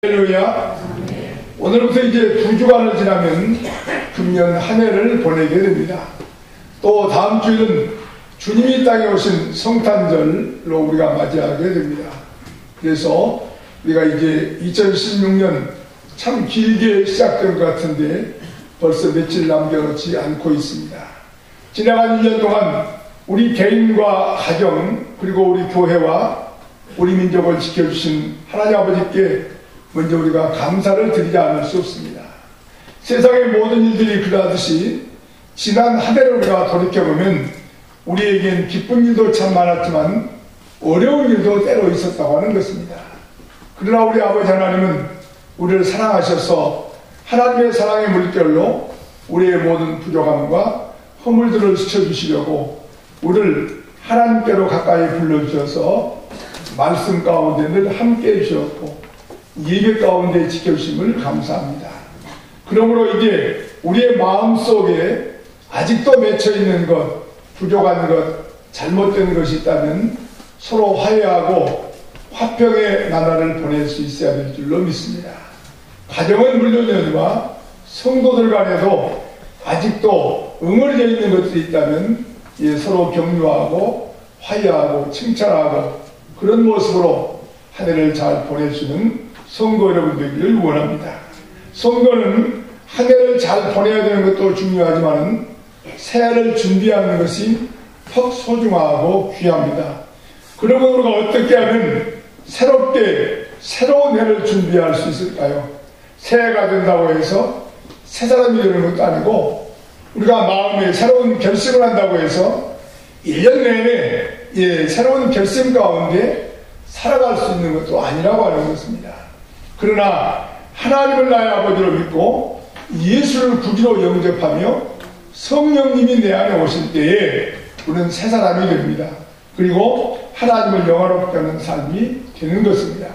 할렐루야. 오늘부터 이제 2주간을 지나면 금년 한 해를 보내게 됩니다. 또 다음 주일은 주님이 땅에 오신 성탄절로 우리가 맞이하게 됩니다. 그래서 우리가 이제 2016년 참 길게 시작된 것 같은데 벌써 며칠 남겨놓지 않고 있습니다. 지나간 1년 동안 우리 개인과 가정 그리고 우리 교회와 우리 민족을 지켜주신 하나님 아버지께 먼저 우리가 감사를 드리지 않을 수 없습니다. 세상의 모든 일들이 그러하듯이 지난 한 해를 우리가 돌이켜보면 우리에겐 기쁜 일도 참 많았지만 어려운 일도 때로 있었다고 하는 것입니다. 그러나 우리 아버지 하나님은 우리를 사랑하셔서 하나님의 사랑의 물결로 우리의 모든 부족함과 허물들을 스쳐주시려고 우리를 하나님께로 가까이 불러주셔서 말씀 가운데 늘 함께해 주셨고 예배 가운데 지켜주심을 감사합니다. 그러므로 이제 우리의 마음속에 아직도 맺혀있는 것, 부족한 것, 잘못된 것이 있다면 서로 화해하고 화평의 나날을 보낼 수 있어야 될 줄로 믿습니다. 가정은 물론이거니와 성도들 간에도 아직도 응어리져 있는 것들이 있다면 서로 격려하고 화해하고 칭찬하고 그런 모습으로 한 해를 잘 보낼 수 있는 성도 여러분 되기를 원합니다. 성도는 한 해를 잘 보내야 되는 것도 중요하지만 새해를 준비하는 것이 더 소중하고 귀합니다. 그러면 우리가 어떻게 하면 새롭게 새로운 해를 준비할 수 있을까요? 새해가 된다고 해서 새 사람이 되는 것도 아니고 우리가 마음에 새로운 결심을 한다고 해서 1년 내내 새로운 결심 가운데 살아갈 수 있는 것도 아니라고 하는 것입니다. 그러나 하나님을 나의 아버지로 믿고 예수를 구주로 영접하며 성령님이 내 안에 오실 때에 우리는 새 사람이 됩니다. 그리고 하나님을 영화롭게 하는 삶이 되는 것입니다.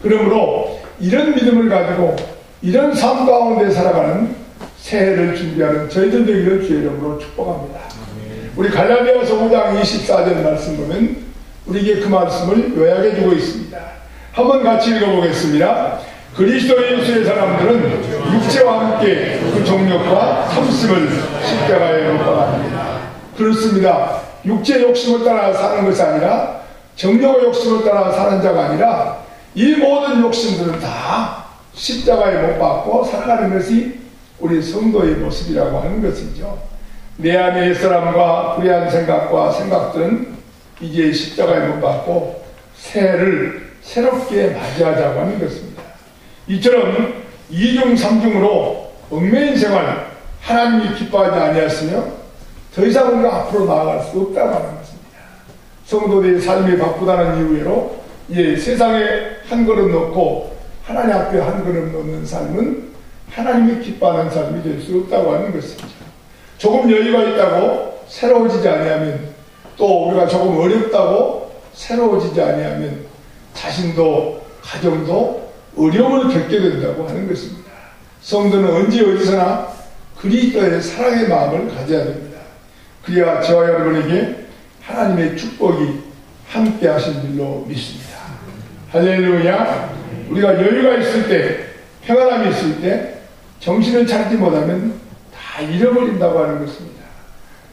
그러므로 이런 믿음을 가지고 이런 삶 가운데 살아가는 새해를 준비하는 저희들 되기를 주의 이름으로 축복합니다. 우리 갈라디아서 5장 24절 말씀 보면 우리에게 그 말씀을 요약해 주고 있습니다. 한번 같이 읽어보겠습니다. 그리스도 예수의 사람들은 육체와 함께 그 정욕과 탐심을 십자가에 못 박았습니다. 그렇습니다. 육체 욕심을 따라 사는 것이 아니라 정욕의 욕심을 따라 사는 자가 아니라 이 모든 욕심들은 다 십자가에 못 박고 살아가는 것이 우리 성도의 모습이라고 하는 것이죠. 내 안의 옛사람과 불의한 생각과 생각들은 이제 십자가에 못 박고 새해를 새롭게 맞이하자고 하는 것입니다. 이처럼 이중 삼중으로 얽매인 생활 하나님이 기뻐하지 아니하시며 더 이상 우리가 앞으로 나아갈 수 없다고 하는 것입니다. 성도들의 삶이 바쁘다는 이유로 세상에 한 걸음 놓고 하나님 앞에 한 걸음 놓는 삶은 하나님이 기뻐하는 삶이 될 수 없다고 하는 것입니다. 조금 여유가 있다고 새로워지지 아니하면 또 우리가 조금 어렵다고 새로워지지 아니하면 자신도 가정도 어려움을 겪게 된다고 하는 것입니다. 성도는 언제 어디서나 그리스도의 사랑의 마음을 가져야 됩니다. 그래야 저와 여러분에게 하나님의 축복이 함께 하신 줄로 믿습니다. 할렐루야. 우리가 여유가 있을 때 평안함이 있을 때 정신을 차리지 못하면 다 잃어버린다고 하는 것입니다.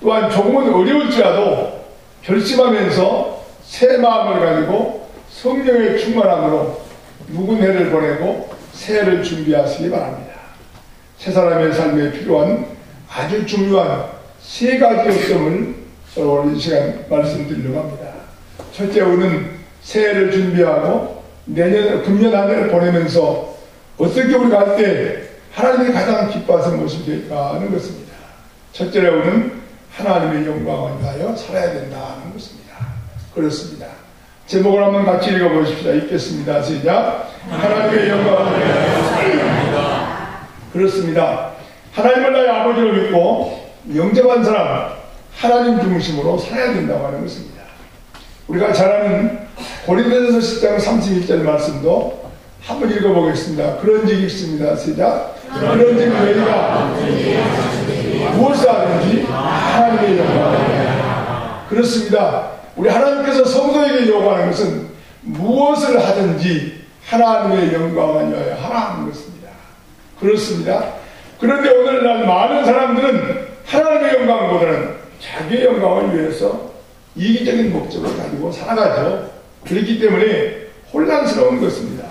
또한 조금은 어려울지라도 결심하면서 새 마음을 가지고 성령의 충만함으로 묵은 해를 보내고 새해를 준비하시기 바랍니다. 새 사람의 삶에 필요한 아주 중요한 세 가지 요점을 오늘 이 시간 말씀드리려고 합니다. 첫째, 우리는 새해를 준비하고 금년 한 해를 보내면서 어떻게 우리가 할 때 하나님이 가장 기뻐하시는 모습이 될까 하는 것입니다. 첫째로 우리는 하나님의 영광을 위하여 살아야 된다는 것입니다. 그렇습니다. 제목을 한번 같이 읽어보십시다. 읽겠습니다. 시작. 하나님의 영광을 위하여 살아야 됩니다. 그렇습니다. 하나님을 나의 아버지로 믿고 영접한 사람 하나님 중심으로 살아야 된다고 하는 것입니다. 우리가 잘 아는 고린도전서 10장 31절 말씀도 한번 읽어보겠습니다. 그런즉 읽습니다. 시작. 그런즉 너희가 무엇을 하든지 하나님의 영광을 위하여. 그렇습니다. 우리 하나님께서 성도에게 요구하는 것은 무엇을 하든지 하나님의 영광을 위하여 하라 하는 것입니다. 그렇습니다. 그런데 오늘날 많은 사람들은 하나님의 영광보다는 자기의 영광을 위해서 이기적인 목적을 가지고 살아가죠. 그렇기 때문에 혼란스러운 것입니다.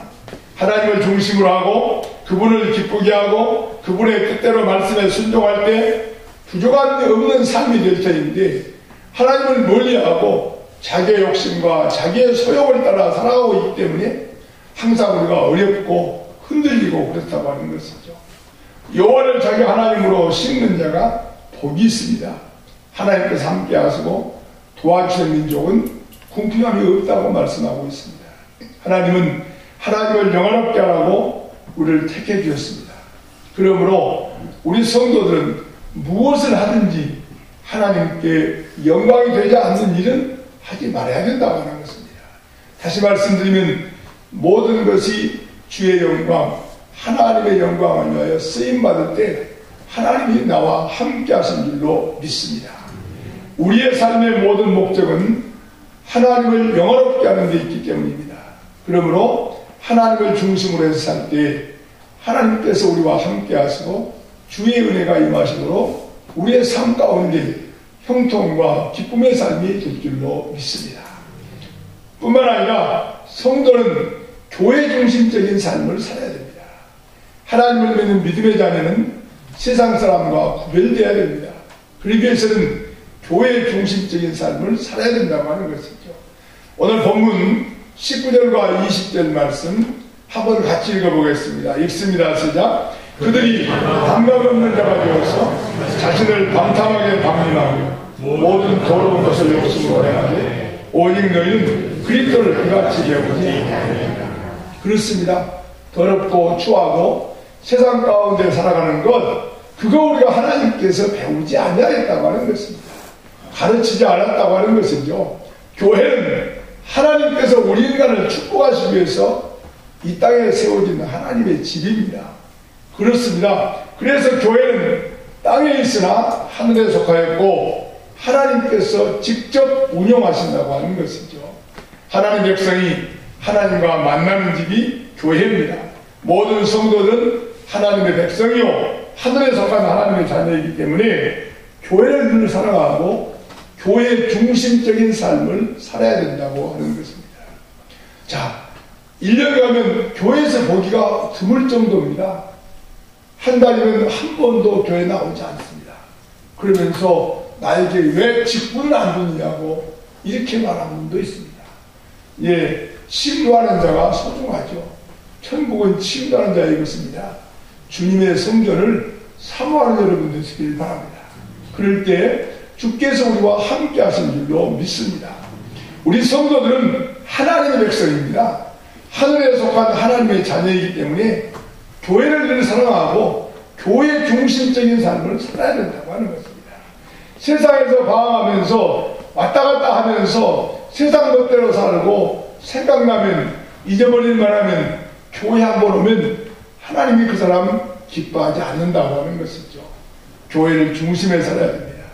하나님을 중심으로 하고 그분을 기쁘게 하고 그분의 뜻대로 말씀에 순종할 때 부족함이 없는 삶이 될 터인데, 하나님을 멀리하고 자기의 욕심과 자기의 소욕을 따라 살아가고 있기 때문에 항상 우리가 어렵고 흔들리고 그렇다고 하는 것이죠. 여호와를 자기 하나님으로 심는 자가 복이 있습니다. 하나님께서 함께 하시고 도와주신 민족은 궁핍함이 없다고 말씀하고 있습니다. 하나님은 하나님을 영화롭게 하라고 우리를 택해 주셨습니다. 그러므로 우리 성도들은 무엇을 하든지 하나님께 영광이 되지 않는 일은 하지 말아야 된다고 하는 것입니다. 다시 말씀드리면 모든 것이 주의 영광, 하나님의 영광을 위하여 쓰임받을 때 하나님이 나와 함께 하신 줄로 믿습니다. 우리의 삶의 모든 목적은 하나님을 영화롭게 하는 데 있기 때문입니다. 그러므로 하나님을 중심으로 해서 살 때 하나님께서 우리와 함께 하시고 주의 은혜가 임하시도록 우리의 삶 가운데 형통과 기쁨의 삶이 될 줄로 믿습니다. 뿐만 아니라 성도는 교회 중심적인 삶을 살아야 됩니다. 하나님을 믿는 믿음의 자녀는 세상 사람과 구별되어야 됩니다. 그러기 위해서는 교회 중심적인 삶을 살아야 된다고 하는 것이죠. 오늘 본문 19절과 20절 말씀 한번 같이 읽어보겠습니다. 읽습니다. 시작. 그들이 감각 없는 자가 되어서 자신을 방탕하게 방임하고 모든 더러운 것을 욕심으로 행하되 오직 너희는 그리스도를 그같이 배우지 아니하리라. 그렇습니다. 더럽고 추하고 세상 가운데 살아가는 것, 그거 우리가 하나님께서 배우지 아니하였다고 하는 것입니다. 가르치지 않았다고 하는 것이죠. 교회는 하나님께서 우리 인간을 축복하시기 위해서 이 땅에 세워진 하나님의 집입니다. 그렇습니다. 그래서 교회는 땅에 있으나 하늘에 속하였고 하나님께서 직접 운영하신다고 하는 것이죠. 하나님 백성이 하나님과 만나는 집이 교회입니다. 모든 성도들은 하나님의 백성이요 하늘에 속한 하나님의 자녀이기 때문에 교회를 늘 살아가고 교회 중심적인 삶을 살아야 된다고 하는 것입니다. 자, 1년에 가면 교회에서 보기가 드물 정도입니다. 한 달이면 한 번도 교회 나오지 않습니다. 그러면서 나에게 왜 직분을 안 주느냐고 이렇게 말하는 분도 있습니다. 예, 침노하는 자가 소중하죠. 천국은 침노하는 자의 것입니다. 주님의 성전을 사모하는 여러분 되시길 바랍니다. 그럴 때 주께서 우리와 함께 하신 줄로 믿습니다. 우리 성도들은 하나님의 백성입니다. 하늘에 속한 하나님의 자녀이기 때문에 교회를 늘 사랑하고 교회 중심적인 삶을 살아야 된다고 하는 것입니다. 세상에서 방황하면서 왔다 갔다 하면서 세상 것대로 살고 생각나면 잊어버릴 만하면 교회 한번 오면 하나님이 그 사람 기뻐하지 않는다고 하는 것이죠. 교회를 중심에 살아야 됩니다.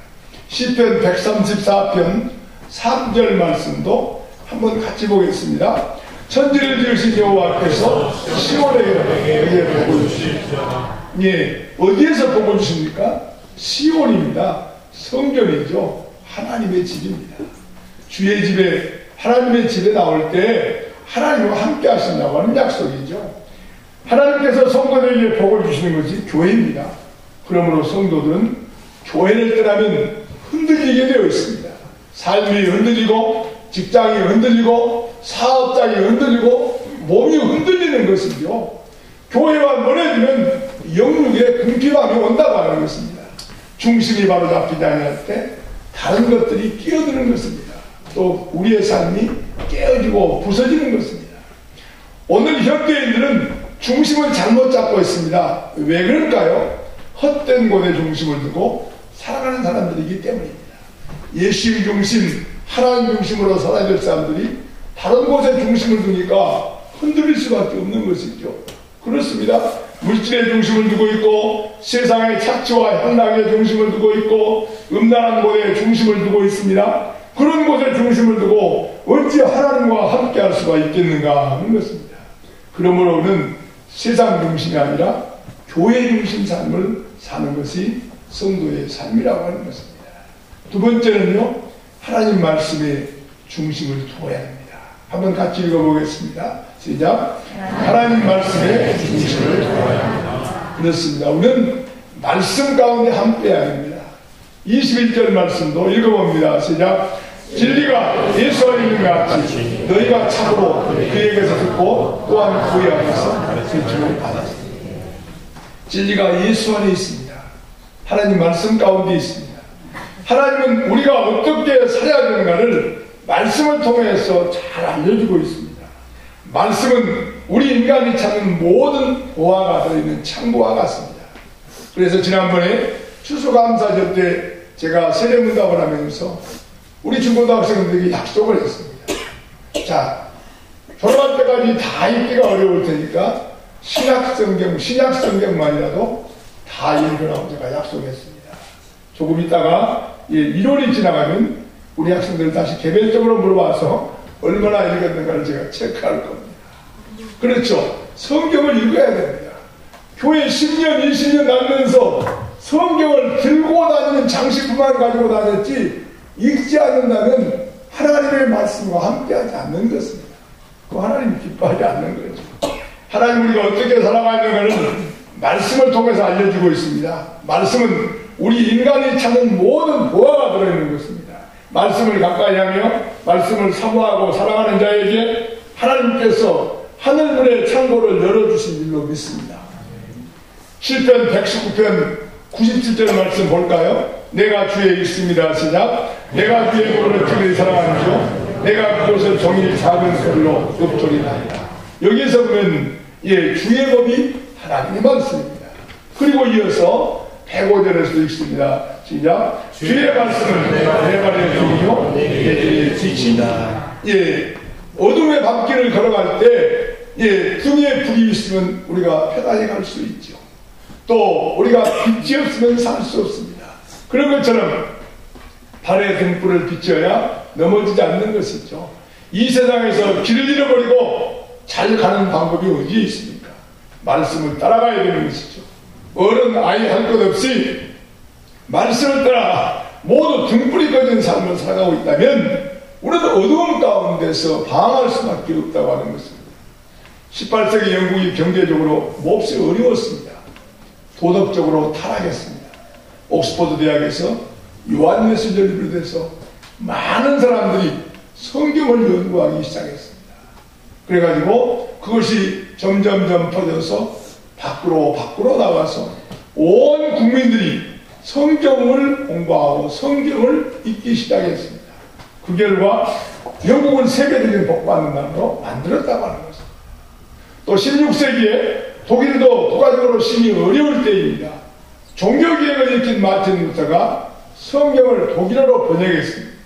시편 134편 3절 말씀도 한번 같이 보겠습니다. 천지를 지으신 여호와께서 시온에게 복을 주십니다. 예, 어디에서 복을 주십니까? 시온입니다. 성전이죠. 하나님의 집입니다. 주의 집에, 하나님의 집에 나올 때 하나님과 함께 하신다고 하는 약속이죠. 하나님께서 성도들에게 복을 주시는 것이 교회입니다. 그러므로 성도들은 교회를 떠나면 흔들리게 되어 있습니다. 삶이 흔들리고 직장이 흔들리고 사업장이 흔들리고 몸이 흔들리는 것이죠. 교회와 멀어지면 영육에 궁핍함이 온다고 하는 것입니다. 중심이 바로 잡히지 않을 때 다른 것들이 끼어드는 것입니다. 또 우리의 삶이 깨어지고 부서지는 것입니다. 오늘 현대인들은 중심을 잘못 잡고 있습니다. 왜 그럴까요? 헛된 곳에 중심을 두고 살아가는 사람들이기 때문입니다. 예수의 중심, 하나님 중심으로 살아야 될 사람들이 다른 곳에 중심을 두니까 흔들릴 수밖에 없는 것이죠. 그렇습니다. 물질의 중심을 두고 있고 세상의 착취와 향락의 중심을 두고 있고 음란한 곳에 중심을 두고 있습니다. 그런 곳에 중심을 두고 어찌 하나님과 함께 할 수가 있겠는가 하는 것입니다. 그러므로는 세상 중심이 아니라 교회 중심 삶을 사는 것이 성도의 삶이라고 하는 것입니다. 두 번째는요, 하나님 말씀에 중심을 두어야 합니다. 한번 같이 읽어보겠습니다. 시작. 하나님 말씀에 중심을 두어야 합니다. 그렇습니다. 우리는 말씀 가운데 함께해야 합니다. 21절 말씀도 읽어봅니다. 시작. 진리가 예수 안에 있는 것 같이 너희가 참으로 그에게서 듣고 또한 그의 안에서 가르침을 받았습니다. 진리가 예수 안에 있습니다. 하나님 말씀 가운데 있습니다. 하나님은 우리가 어떻게 살아야 되는가를 말씀을 통해서 잘 알려주고 있습니다. 말씀은 우리 인간이 찾는 모든 보화가 들어있는 창고와 같습니다. 그래서 지난번에 추수감사절 때 제가 세례문답을 하면서 우리 중고등학생들에게 약속을 했습니다. 자, 졸업할 때까지 다 읽기가 어려울 테니까 신약성경만이라도 다 읽으라고 제가 약속했습니다. 조금 있다가 1월이 지나가면 우리 학생들 다시 개별적으로 물어봐서 얼마나 읽었는가를 제가 체크할 겁니다. 그렇죠. 성경을 읽어야 됩니다. 교회 10년, 20년 다니면서 성경을 들고 다니는 장식품만 가지고 다녔지 읽지 않는다면 하나님의 말씀과 함께하지 않는 것입니다. 그 하나님이 기뻐하지 않는 거죠. 하나님 우리가 어떻게 살아가는가를 말씀을 통해서 알려주고 있습니다. 말씀은 우리 인간이 찾는 모든 보화가 들어있는 것입니다. 말씀을 가까이 하며 말씀을 사모하고 사랑하는 자에게 하나님께서 하늘문의 창고를 열어주신 일로 믿습니다. 시편 119편 97절 말씀 볼까요? 내가 주에 있습니다. 시작. 내가 주의 법을 특별히 사랑하는지요 내가 그것을 종일 작은 소리로 읊조리나이다. 여기서 보면 주의 법이 하나님의 말씀입니다. 그리고 이어서 105절에서 읽습니다. 시작. 주의 말씀은 내 발의 등이요 내 길의 빛이다. 어둠의 밤길을 걸어갈 때 등에 불이 있으면 우리가 편안히 갈 수 있죠. 또 우리가 빛이 없으면 살 수 없습니다. 그런 것처럼 발의 등불을 비춰야 넘어지지 않는 것이죠. 이 세상에서 길을 잃어버리고 잘 가는 방법이 어디에 있습니까? 말씀을 따라가야 되는 것이죠. 어른 아이 할 것 없이 말씀을 따라 모두 등불이 꺼진 삶을 살아가고 있다면 우리는 어두움 가운데서 방황할 수밖에 없다고 하는 것입니다. 18세기 영국이 경제적으로 몹시 어려웠습니다. 도덕적으로 타락했습니다. 옥스퍼드 대학에서 요한 웨슬리를 비롯해서 많은 사람들이 성경을 연구하기 시작했습니다. 그래가지고 그것이 점점점 퍼져서 밖으로 나와서 온 국민들이 성경을 공부하고 성경을 읽기 시작했습니다. 그 결과 영국은 세계적인 복받는 나라로 만들었다고 하는 것입니다. 또 16세기에 독일도 국가적으로 심히 어려울 때입니다. 종교개혁을 일으킨 마틴 루터가 성경을 독일어로 번역했습니다.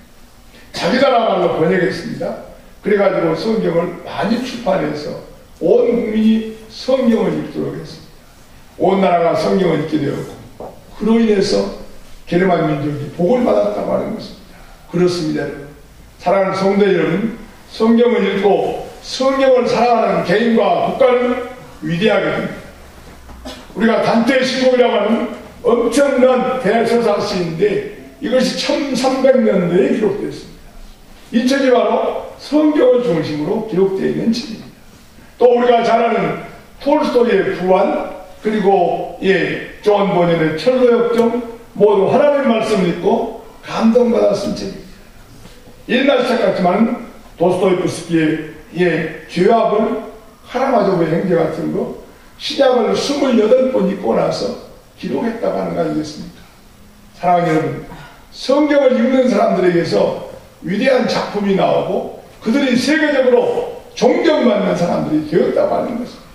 자기 나라 말로 번역했습니다. 그래가지고 성경을 많이 출판해서 온 국민이 성경을 읽도록 했습니다. 온 나라가 성경을 읽게 되었고 그로 인해서 게르만 민족이 복을 받았다고 하는 것입니다. 그렇습니다. 여러분. 사랑하는 성도 여러분, 성경을 읽고 성경을 사랑하는 개인과 국가는 위대하게 됩니다. 우리가 단테의 신곡이라고 하는 엄청난 대서사시인데 이것이 1300년도에 기록되었습니다. 이 책이 바로 성경을 중심으로 기록되어 있는 책입니다. 또 우리가 잘 아는 톨스토이의 부활, 그리고 존 보년의 철로역정 모두 하나님의 말씀을 읽고 감동받아 쓴 책입니다. 옛날 책 같지만 도스토옙스키의 죄악을 카라마조브의 행제 같은 거 신약을 28번 읽고 나서 기록했다고 하는 거 아니겠습니까? 사랑하는 여러분, 성경을 읽는 사람들에게서 위대한 작품이 나오고 그들이 세계적으로 존경받는 사람들이 되었다고 하는 것입니다.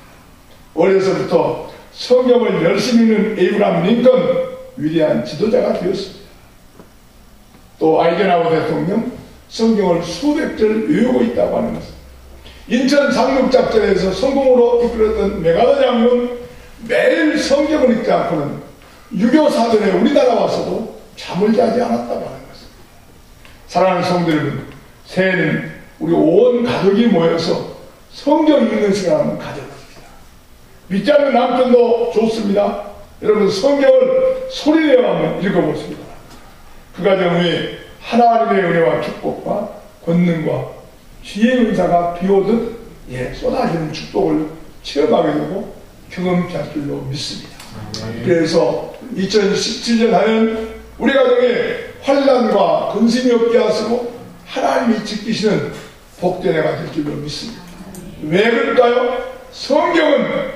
어려서부터 성경을 열심히 읽는 에이브라함 링컨 위대한 지도자가 되었습니다. 또 아이젠하워 대통령 성경을 수백 절 외우고 있다고 하는 것입니다. 인천 상륙작전에서 성공으로 이끌었던 메가더 장군 매일 성경을 읽지 않고는 6.25 사전에 우리나라 와서도 잠을 자지 않았다고 하는 것입니다. 사랑하는 성도 여러분, 새해는 우리 온 가족이 모여서 성경 읽는 시간 한번 가져보십시다. 믿지 않는 남편도 좋습니다. 여러분 성경을 소리내어 한번 읽어보시기 바랍니다. 그 가정 위에 하나님의 은혜와 축복과 권능과 지혜의 은사가 비오듯 쏟아지는 축복을 체험하게 되고 경험케 할 줄로 믿습니다. 그래서 2017년 하는 우리 가정에 환난과 근심이 없게 하시고 하나님이 지키시는 복된 해가 될 줄로 믿습니다. 왜 그럴까요? 성경은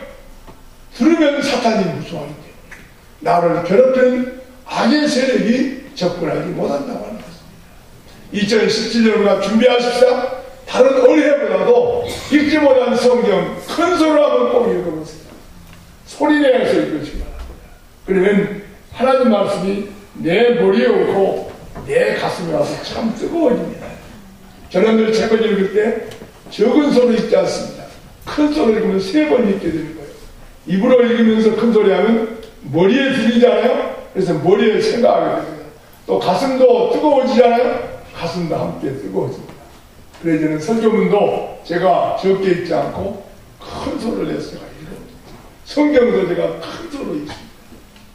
들으면 사탄이 무서워하기 때문에 나를 괴롭히는 악의 세력이 접근하지 못한다고 하는 것입니다. 2017년 우리가 준비하십시다. 다른 어느 해보다도 읽지 못한 성경 큰 소리로 한번 꼭 읽어보세요. 소리내어서 읽으시기 바랍니다. 그러면 하나님 말씀이 내 머리에 오고 내 가슴에 와서 참 뜨거워집니다. 저는 늘 책을 읽을 때 적은 소리 읽지 않습니다. 큰 소리 읽으면 3번 읽게 되는 거예요. 입으로 읽으면서 큰 소리 하면 머리에 들리잖아요. 그래서 머리에 생각하게 됩니다. 또 가슴도 뜨거워지잖아요. 가슴도 함께 뜨거워집니다. 그래서 저는 설교문도 제가 적게 읽지 않고 큰 소리를 내서 제가 읽어봅니다. 성경도 제가 큰 소리로 읽습니다.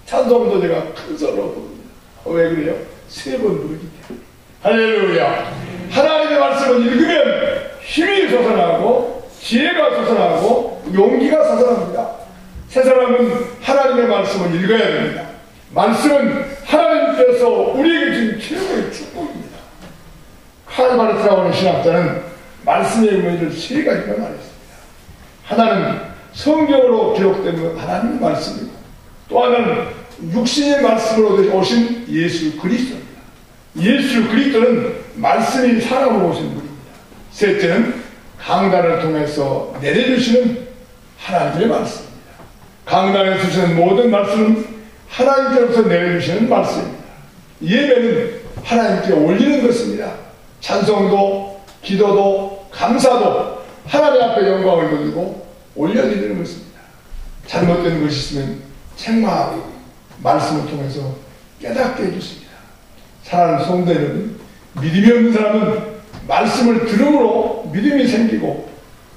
찬송도 제가 큰 소리로 부릅니다. 왜 그래요? 3번 부르기 때문에. 할렐루야. 하나님의 말씀을 읽으면 힘이 솟아나고 지혜가 솟아나고 용기가 솟아납니다. 세 사람은 하나님의 말씀을 읽어야 됩니다. 말씀은 하나님께서 우리에게 주신 최고의 축복입니다. 칼바르트라고 하는 신학자는 말씀의 의미를 3가지가 말했습니다. 하나는 성경으로 기록된 하나님의 말씀이고 또 하나는 육신의 말씀으로 오신 예수 그리스도입니다. 예수 그리스도는 말씀이 사람으로 오신 분입니다. 셋째는 강단을 통해서 내려주시는 하나님의 말씀입니다. 강단에 주시는 모든 말씀은 하나님께로부터 내려주시는 말씀입니다. 예배는 하나님께 올리는 것입니다. 찬송도 기도도 감사도 하나님 앞에 영광을 돌리고 올려드리는 것입니다. 잘못된 것이 있으면 책망하고 말씀을 통해서 깨닫게 해주십니다. 사랑하는 성도 여러분, 믿음이 없는 사람은 말씀을 들음으로 믿음이 생기고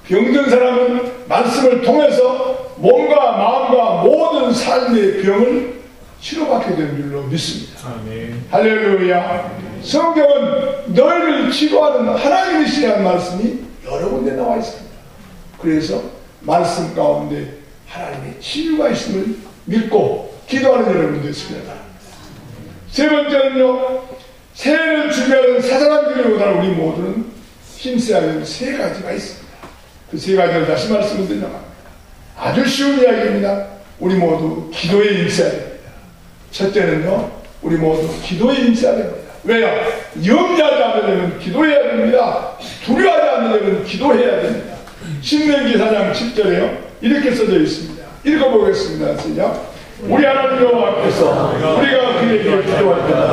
병든 사람은 말씀을 통해서 몸과 마음과 모든 삶의 병을 치료받게 되는 줄로 믿습니다. 아멘. 할렐루야. 성경은 너희를 치료하는 하나님이시라는 말씀이 여러 군데 나와 있습니다. 그래서 말씀 가운데 하나님의 치유가 있음을 믿고 기도하는 여러분 되시길 바랍니다. 세 번째는요, 새해를 준비하는 사사람들보다 우리 모두는 힘써야 하는 3가지가 있습니다. 그 3가지를 다시 말씀을 드려갑니다. 아주 쉬운 이야기입니다. 우리 모두 기도에 임해야 됩니다. 첫째는요, 우리 모두 기도에 임해야 됩니다. 왜요? 염려하지 않으려면 기도해야 됩니다. 두려워하지 않으려면 기도해야 됩니다. 신명기 4장 7절에요 이렇게 써져 있습니다. 읽어보겠습니다. 시작. 우리 하나님 여호와께서 우리가 그에게 기도할 때마다